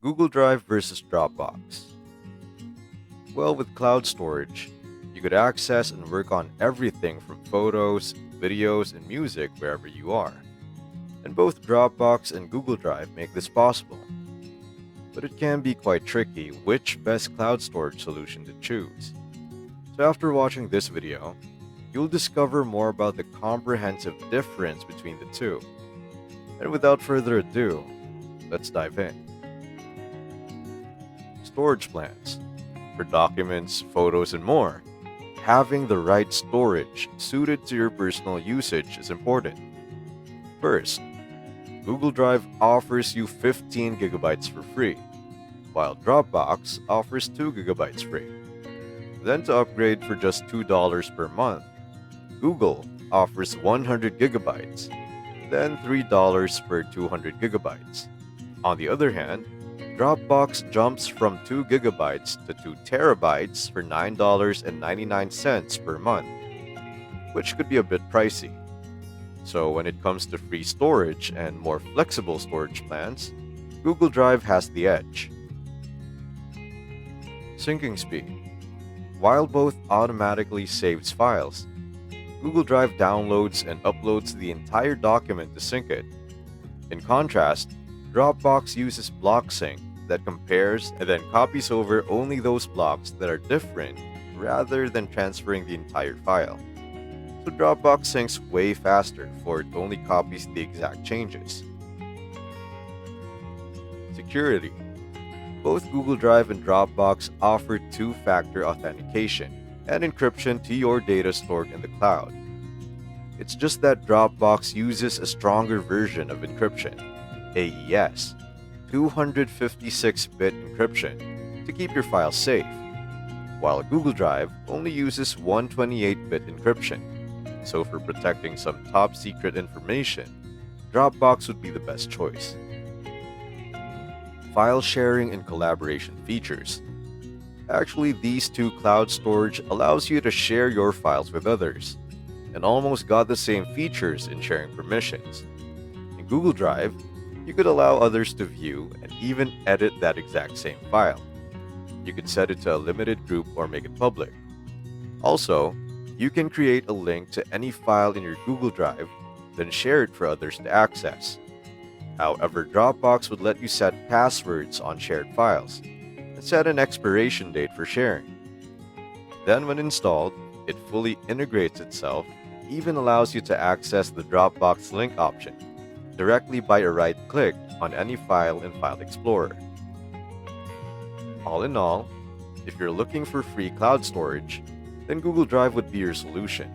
Google Drive versus Dropbox. Well, with cloud storage, you could access and work on everything from photos, videos, and music wherever you are. And both Dropbox and Google Drive make this possible. But it can be quite tricky which best cloud storage solution to choose. So after watching this video, you'll discover more about the comprehensive difference between the two. And without further ado, let's dive in. Storage plans. For documents, photos, and more, having the right storage suited to your personal usage is important. First, Google Drive offers you 15 gigabytes for free, while Dropbox offers 2 gigabytes free. Then to upgrade for just $2 per month, Google offers 100 gigabytes, then $3 per 200 gigabytes. On the other hand, Dropbox jumps from 2 gigabytes to 2 terabytes for $9.99 per month, which could be a bit pricey. So when it comes to free storage and more flexible storage plans, Google Drive has the edge. Syncing speed. While both automatically saves files, Google Drive downloads and uploads the entire document to sync it. In contrast, Dropbox uses block sync that compares and then copies over only those blocks that are different rather than transferring the entire file. So Dropbox syncs way faster, for it only copies the exact changes. Security. Both Google Drive and Dropbox offer two-factor authentication and encryption to your data stored in the cloud. It's just that Dropbox uses a stronger version of encryption, AES, 256-bit encryption, to keep your files safe, while Google Drive only uses 128-bit encryption. So for protecting some top-secret information, Dropbox would be the best choice. File sharing and collaboration features. Actually, these two cloud storage allows you to share your files with others, and almost got the same features in sharing permissions. In Google Drive, you could allow others to view and even edit that exact same file. You could set it to a limited group or make it public. Also, you can create a link to any file in your Google Drive, then share it for others to access. However, Dropbox would let you set passwords on shared files and set an expiration date for sharing. Then when installed, it fully integrates itself and even allows you to access the Dropbox link option directly by a right click on any file in File Explorer. All in all, if you're looking for free cloud storage, then Google Drive would be your solution.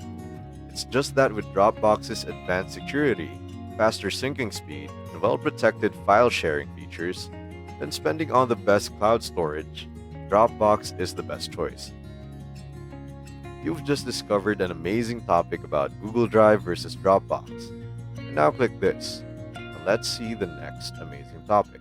It's just that with Dropbox's advanced security, faster syncing speed, and well-protected file sharing features, then spending on the best cloud storage, Dropbox is the best choice. You've just discovered an amazing topic about Google Drive versus Dropbox. And now click this, and let's see the next amazing topic.